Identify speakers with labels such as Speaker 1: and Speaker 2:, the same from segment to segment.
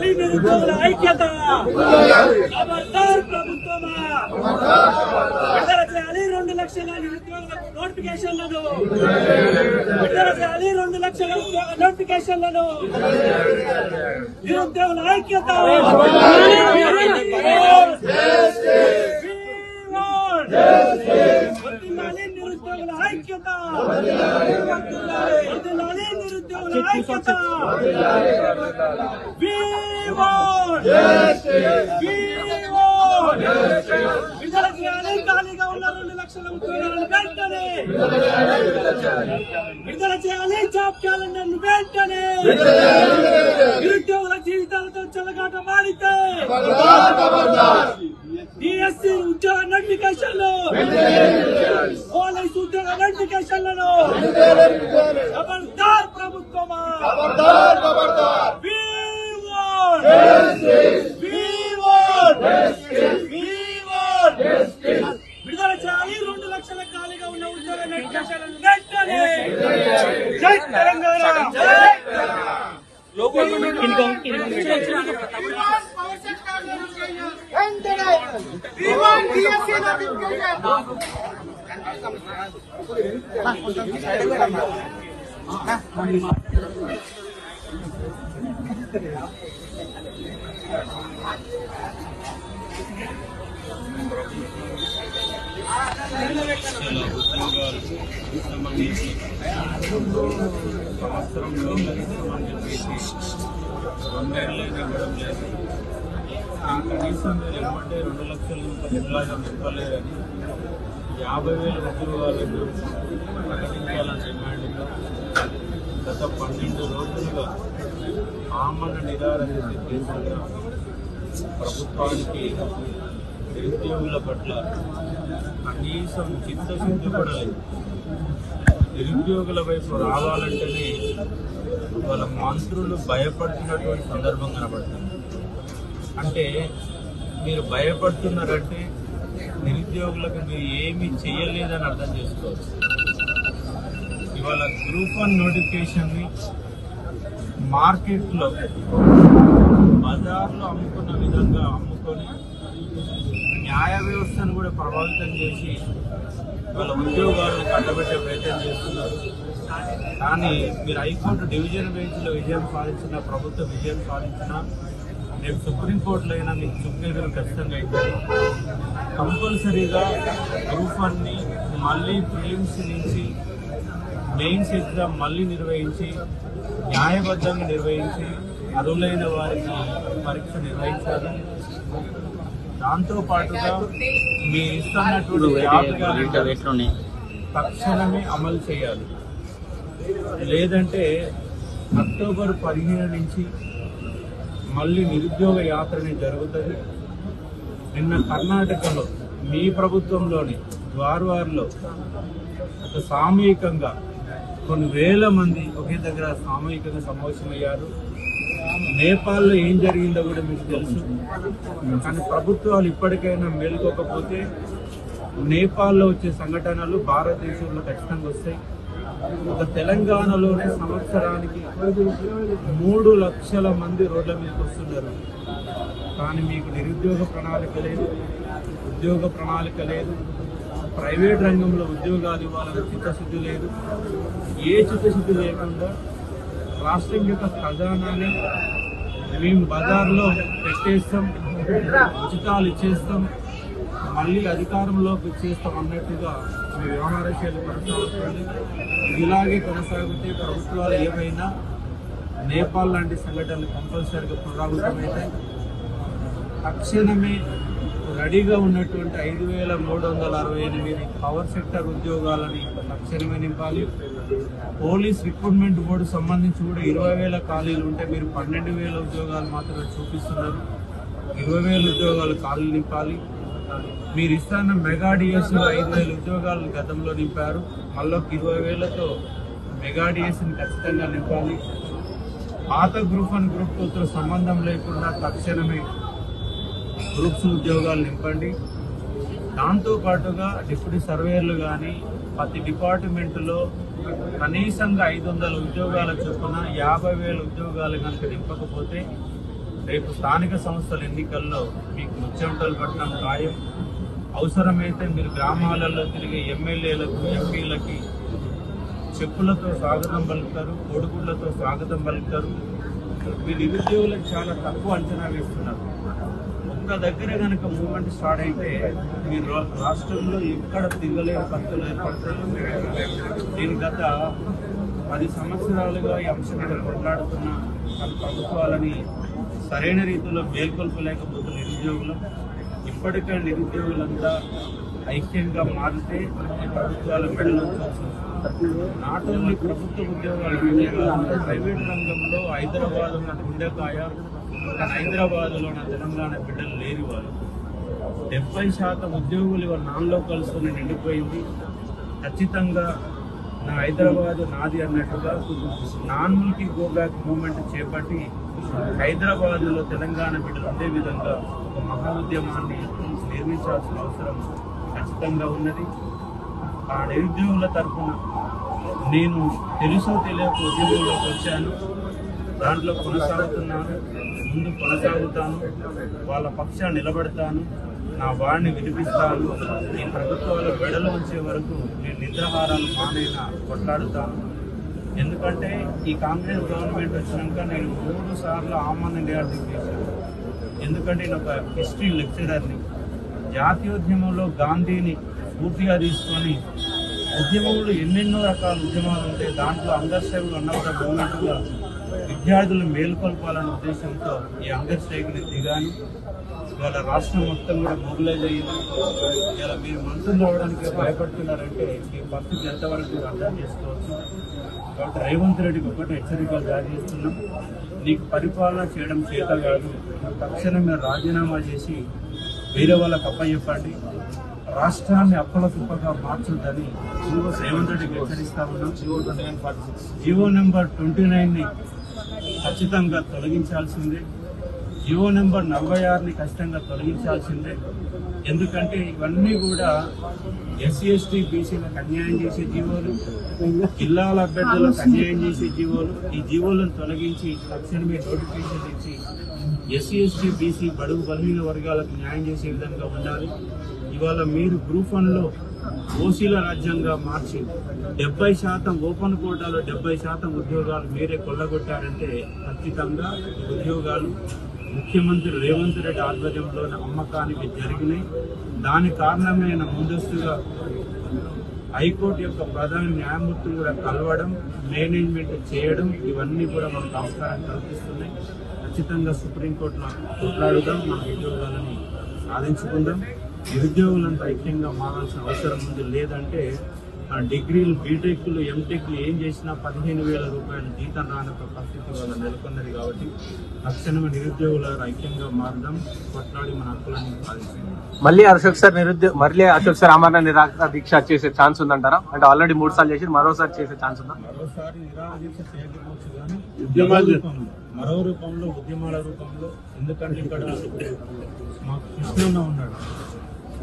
Speaker 1: నిరుద్యోగుల ఐక్యత ఖబర్దార్ ప్రభుత్వమా విడుదల చేయాలి 2 లక్షల నిరుద్యోగులకు నోటిఫికేషన్లను విడుదల చేయాలి 2 లక్షల నోటిఫికేషన్లను నిరుద్యోగుల ఐక్యత నిరుద్యోగుల ఐక్యత నిరుద్యోగుల ఐక్యత విడుదల చేయాలి ఖాళీగా ఉన్న 2 లక్షల ఉద్యోగాలను వెంటనే విడుదల చేయాలి జాబ్ క్యాలెండర్ వెంటనే నిరుద్యోగుల జీవితాలతో చెలగాట మాడితే డిఎస్సి ఉద్యోగ నోటిఫికేషన్లు పోలీసు ఉద్యోగ నోటిఫికేషన్లను ఖబర్దార్ ప్రభుత్వమా విడుదల చేయాలి 2 లక్షల ఖాళీగా ఉన్న ఉద్యోగ నోటిఫికేషన్లను వెంటనే జై తెలంగాణ
Speaker 2: సంవత్సరంలో కనీసం చెప్పేసి 2 ఏళ్ళు ఇవ్వడం లేదు. కనీసం మీరు ఏమంటే 2 లక్షలు ఎట్లాగా చెప్పలేదని 50,000 ఉద్యోగాలను ప్రకటించాలని డిమాండ్లో గత 12 రోజులుగా ఆమరణ నిరాహార దీక్షగా ప్రభుత్వానికి నిరుద్యోగుల పట్ల కనీసం చిత్తశుద్ధి కూడా లేదు. నిరుద్యోగుల వైపు రావాలంటేనే వాళ్ళ మంత్రులు భయపడుతున్నటువంటి సందర్భం కనబడుతుంది. అంటే మీరు భయపడుతున్నారంటే నిరుద్యోగులకు మీరు ఏమీ చేయలేదని అర్థం చేసుకోవచ్చు. ఇవాళ గ్రూప్ 1 నోటిఫికేషన్ని మార్కెట్లో బజార్లో అమ్ముకున్న విధంగా అమ్ముకొని న్యాయ వ్యవస్థను కూడా ప్రభావితం చేసి వాళ్ళ ఉద్యోగాలను కట్టబెట్టే ప్రయత్నం చేస్తున్నారు. కానీ మీరు హైకోర్టు డివిజన్ బెంచ్లో విజయం సాధించిన, ప్రభుత్వ విజయం సాధించిన, రేపు సుప్రీంకోర్టులో అయినా మీకు చుక్కేదలు ఖచ్చితంగా అవుతుంది. కంపల్సరీగా గ్రూప్ 1ని మళ్ళీ ప్రిలిమ్స్ నుంచి మెయిన్స్ ఎగ్జామ్ మళ్ళీ నిర్వహించి న్యాయబద్ధంగా నిర్వహించి అర్హులైన వారికి పరీక్ష నిర్వహించాలి. దాంతో పాటుగా మీరు ఇస్తున్నటువంటి తక్షణమే అమలు చేయాలి. లేదంటే అక్టోబర్ 15 నుంచి మళ్ళీ నిరుద్యోగ యాత్రని జరుగుతుంది. నిన్న కర్ణాటకలో మీ ప్రభుత్వంలోని ద్వారవాడలో సామూహికంగా కొన్ని వేల మంది ఒకే దగ్గర సామూహికంగా సమావేశమయ్యారు. నేపాల్లో ఏం జరిగిందో కూడా మీకు తెలుసు. కానీ ప్రభుత్వాలు ఇప్పటికైనా మేల్కోకపోతే నేపాల్లో వచ్చే సంఘటనలు భారతదేశంలో ఖచ్చితంగా వస్తాయి. ఒక తెలంగాణలోనే సంవత్సరానికి 3 లక్షల మంది రోడ్ల మీదకి వస్తున్నారు. కానీ మీకు నిరుద్యోగ ప్రణాళిక లేదు, ఉద్యోగ ప్రణాళిక లేదు, ప్రైవేట్ రంగంలో ఉద్యోగాలు ఇవ్వాలన్న చిత్తశుద్ధి లేదు. ఏ చిత్తశుద్ధి లేకుండా రాష్ట్రం యొక్క ఖజానాని మేము బజార్లో పెట్టేస్తాం, ఉచితాలు ఇచ్చేస్తాం, మళ్ళీ అధికారంలోకి ఇచ్చేస్తాం అన్నట్టుగా మీ వ్యవహార శైలి కొనసాగుతుంది. ఇలాగే కొనసాగితే ప్రభుత్వాలు ఏమైనా నేపాల్ లాంటి సంఘటనలు కంపల్సరీగా పునరావృతమైతే తక్షణమే రెడీగా ఉన్నటువంటి 5,368 పవర్ సెక్టర్ ఉద్యోగాలని తక్షణమే నింపాలి. పోలీస్ రిక్రూట్మెంట్ బోర్డు సంబంధించి కూడా 20,000 ఖాళీలు ఉంటే మీరు 12,000 ఉద్యోగాలు మాత్రమే చూపిస్తున్నారు. 20,000 ఉద్యోగాలు ఖాళీలు నింపాలి. మీరు ఇస్తున్న మెగా డిఎస్లో 5,000 ఉద్యోగాలు గతంలో నింపారు. మళ్ళీ 20,000తో మెగా డిఎస్ని ఖచ్చితంగా నింపాలి. పాత గ్రూప్ 1 గ్రూప్ 2తో సంబంధం లేకుండా తక్షణమే గ్రూప్స్ ఉద్యోగాలు నింపండి. దాంతోపాటుగా డిప్యూటీ సర్వేయర్లు కానీ ప్రతి డిపార్ట్మెంట్లో కనీసంగా 500 ఉద్యోగాల చొప్పున 50,000 ఉద్యోగాలు కనుక నింపకపోతే రేపు స్థానిక సంస్థల ఎన్నికల్లో మీకు ముచ్చెమటలు పట్టడం ఖాయం. అవసరమైతే మీరు గ్రామాలలో తిరిగే ఎమ్మెల్యేలకు ఎంపీలకి చెప్పులతో స్వాగతం పలుకుతారు, కొడుకులతో స్వాగతం పలుకుతారు. మీ నిరుద్యోగులకు చాలా తక్కువ అంచనా వేస్తున్నారు. ఒక్క దగ్గర కనుక మూవ్మెంట్ స్టార్ట్ అయితే మీరు రాష్ట్రంలో ఎక్కడ తిరగలేని పరిస్థితులు ఏర్పడతాయి. నేను గత 10 సంవత్సరాలుగా ఈ అంశం మీద కొట్లాడుతున్న ప్రభుత్వాలని సరైన రీతిలో మేల్కొల్పలేకపోతున్న నిరుద్యోగులు ఇప్పటికే నిరుద్యోగులంతా ఐక్యంగా మారితే ఈ ప్రభుత్వాల మెడలు నాట్ ఓన్లీ ప్రభుత్వ ఉద్యోగాలు, ప్రైవేట్ రంగంలో హైదరాబాద్ ఉన్న గుండెకాయ, హైదరాబాద్లో ఉన్న తెలంగాణ బిడ్డలు లేని వాళ్ళు 70% ఉద్యోగులు ఇవాళ నాన్ లోకల్స్ నిండిపోయింది. ఖచ్చితంగా నా హైదరాబాద్ నాది అన్నట్టుగా non Mulki go back movement చేపట్టి హైదరాబాద్లో తెలంగాణ బిడ్డలు అదే విధంగా ఒక మహా ఉద్యమాన్ని నిర్మించాల్సిన అవసరం ఖచ్చితంగా ఉన్నది. ఆ నిరుద్యోగుల తరఫున నేను తెలుసో తెలియక ఉద్యోగంలోకి వచ్చాను, దాంట్లో కొనసాగుతున్నాను, ముందు కొనసాగుతాను, వాళ్ళ పక్షాన్ని నిలబడతాను, నా వాడిని వినిపిస్తాను. ఈ ప్రభుత్వాల మెడలు వచ్చే వరకు నేను నిద్రాహారాలు మానైనా కొట్లాడుతాను. ఎందుకంటే ఈ కాంగ్రెస్ గవర్నమెంట్ వచ్చినాక నేను 3 సార్లు ఆమరణ నిరాదీక్ష చేశాను. ఎందుకంటే నేను ఒక హిస్టరీ లెక్చరర్ని. జాతీయోద్యమంలో గాంధీని పూర్తిగా తీసుకొని ఉద్యమంలో ఎన్నెన్నో రకాల ఉద్యమాలు ఉంటాయి, దాంట్లో అంగర్ స్ట్రైకులు అన్నప్పుడు గవర్నమెంట్గా విద్యార్థులు మేల్కొల్పాలనే ఉద్దేశంతో ఈ అంగర్ స్ట్రైక్ని దిగాను. ఇవాళ రాష్ట్రం మొత్తం కూడా మొబిలైజ్ అయ్యింది. ఇలా మీరు మంత్రులు రావడానికి భయపడుతున్నారంటే ఈ పరిస్థితి ఎంతవరకు అర్థం చేసుకోవచ్చు. కాబట్టి రేవంత్ రెడ్డికి ఒకటి హెచ్చరికలు జారీ చేస్తున్నాం. నీకు పరిపాలన చేయడం చేత కాదు, తక్షణం మీరు రాజీనామా చేసి వేరే వాళ్ళకి అప్పచెప్పండి, రాష్ట్రాన్ని అప్పల కుప్పగా మార్చొద్దని రేవంత్ రెడ్డికి హెచ్చరిస్తా ఉన్నాం. జీవో నెంబర్ 29ని ఖచ్చితంగా తొలగించాల్సిందే, జీవో నెంబర్ 46ని ఖచ్చితంగా తొలగించాల్సిందే. ఎందుకంటే ఇవన్నీ కూడా ఎస్సీ ఎస్టీ బీసీలకు అన్యాయం చేసే జీవోలు, జిల్లాల అభ్యర్థులకు అన్యాయం చేసే జీవోలు. ఈ జీవోలను తొలగించి తక్షణమే నోటిఫికేషన్ ఇచ్చి ఎస్సీ ఎస్టీ బీసీ బడుగు బలహీన వర్గాలకు న్యాయం చేసే విధంగా ఉండాలి. ఇవాళ మీరు గ్రూప్ 1లో ఓసీల రాజ్యంగా మార్చి 70% ఓపెన్ కోటాలో 70% ఉద్యోగాలు మీరే కొల్లగొట్టారంటే ఖచ్చితంగా ఉద్యోగాలు ముఖ్యమంత్రి రేవంత్ రెడ్డి ఆధ్వర్యంలోని అమ్మకానికి జరిగినాయి. దాని కారణమైన ముందస్తుగా హైకోర్టు యొక్క ప్రధాన న్యాయమూర్తులు కూడా కలవడం, మేనేజ్మెంట్ చేయడం, ఇవన్నీ కూడా మనకు అవసరాన్ని కల్పిస్తున్నాయి. ఖచ్చితంగా సుప్రీంకోర్టులో కొట్లాడుదాం, మన ఉద్యోగాలని సాధించుకుందాం. నిరుద్యోగులంతా ఐక్యంగా మారాల్సిన అవసరం ఉంది. లేదంటే డిగ్రీలు, బీటెక్లు, ఎంటెక్లు ఏం చేసినా 15,000 రూపాయల జీతం రాని పరిస్థితి వల్ల నెలకొన్నది. కాబట్టి తక్షణమే నిరుద్యోగుల ఐక్యంగా మారడం, కొట్లాడి మన హక్కులను సాధించాలి.
Speaker 3: మళ్ళీ అశోక్ సార్ ఆమరణ నిరాహార దీక్ష చేసే ఛాన్స్ ఉందంటారా? అంటే ఆల్రెడీ 3 సార్లు చేసి మరోసారి చేసే ఛాన్స్ ఉందా?
Speaker 2: మరోసారి నిరాహార దీక్ష చేయకపోవచ్చు కానీ ఉద్యమాల మరో రూపంలో, ఉద్యమాల రూపంలో. ఎందుకంటే ఇక్కడ మా కృష్ణన్న ఉన్నాడు,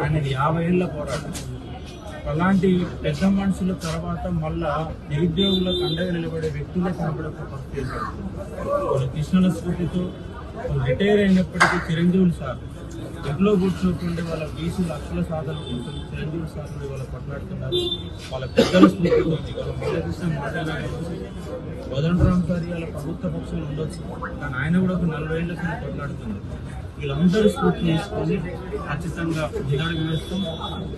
Speaker 2: ఆయన 50 ఏళ్ల పోరాటం. అలాంటి పెద్ద మనుషుల తర్వాత మళ్ళా నిరుద్యోగులకు అండగా నిలబడే వ్యక్తులే కనబడే పరిస్థితి వాళ్ళు కృష్ణుల స్ఫూర్తితో రిటైర్ అయినప్పటికీ చిరంజీవులు సార్ ఇంట్లో కూర్చోకుంటే వాళ్ళ బీసీలు అక్షల సాధన కోసం చిరంజీవి సార్ కూడా వాళ్ళు కొట్లాడుతున్నారు. వాళ్ళ పెద్దల స్ఫూర్తితో వాళ్ళ మురళీకృష్ణ మాట్లాడారు. వదండరామ్ సార్ ఇవాళ ప్రభుత్వ పక్షులు ఉండొచ్చు, కానీ ఆయన కూడా ఒక 40 ఏళ్ల కింద కొట్లాడుతున్నారు. వీళ్ళందరూ స్ఫూర్తి తీసుకొని ఖచ్చితంగా ముందడుగు వేస్తాం,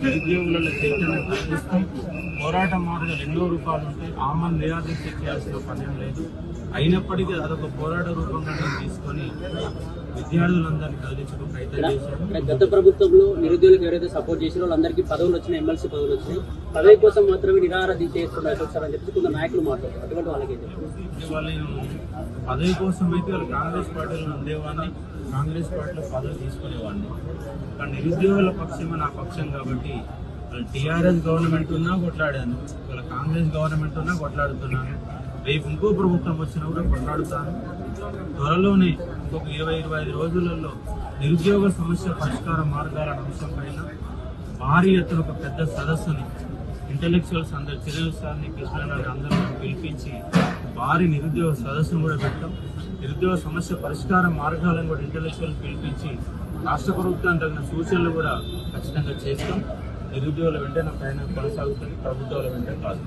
Speaker 2: నిరుద్యోగులలో చైతన్యం కలిగిస్తాం. పోరాట మార్గాలు ఎన్నో రూపాలు ఉంటాయి, ఆమరణ నిరాదీక్ష చేయాల్సిన పని లేదు. అయినప్పటికీ అదొక పోరాట రూపంగా తీసుకొని విద్యార్థులందరినీ కలిగించడం ప్రయత్నం చేశారు.
Speaker 4: గత ప్రభుత్వంలో నిరుద్యోగులకు ఎవరైతే సపోర్ట్ చేసినా వాళ్ళందరికీ పదవులు వచ్చినాయి, ఎమ్మెల్సీ పదవులు వచ్చినాయి. పదవి కోసం మాత్రమే నిరాహార దీక్ష చేస్తున్నారు అని చెప్పి కొంత నాయకులు మాట్లాడారు. అటువంటి వాళ్ళకి
Speaker 2: వాళ్ళు పదవి కోసం అయితే వాళ్ళు కాంగ్రెస్ పార్టీలో ఉండేవాడిని, కాంగ్రెస్ పార్టీలో పదవి తీసుకునేవాడిని. కానీ నిరుద్యోగుల పక్షమే నా పక్షం కాబట్టి వాళ్ళు టీఆర్ఎస్ గవర్నమెంట్ ఉన్నా కొట్లాడాను, వాళ్ళ కాంగ్రెస్ గవర్నమెంట్ ఉన్నా కొట్లాడుతున్నాను. రేపు ఇంకో ప్రభుత్వం వచ్చినా కూడా కొట్లాడుతాను. త్వరలోనే ఇంకొక 20-25 రోజులలో నిరుద్యోగ సమస్య పరిష్కార మార్గాల అంశం పైన భారీ ఎత్తున ఒక పెద్ద సదస్సుని ఇంటలెక్చువల్స్ అందరు చిరుల్ సార్ని కృష్ణారావు అందరిని పిలిపించి భారీ నిరుద్యోగ సదస్సును కూడా పెట్టాం. నిరుద్యోగ సమస్య పరిష్కార మార్గాలను కూడా ఇంటలెక్చువల్ పిలిపించి రాష్ట్ర ప్రభుత్వం తగిన సూచనలు కూడా ఖచ్చితంగా చేస్తాం. నిరుద్యోగుల వెంటనే ప్రయాణం కొనసాగుతుంది, ప్రభుత్వాల వెంటనే కాదు.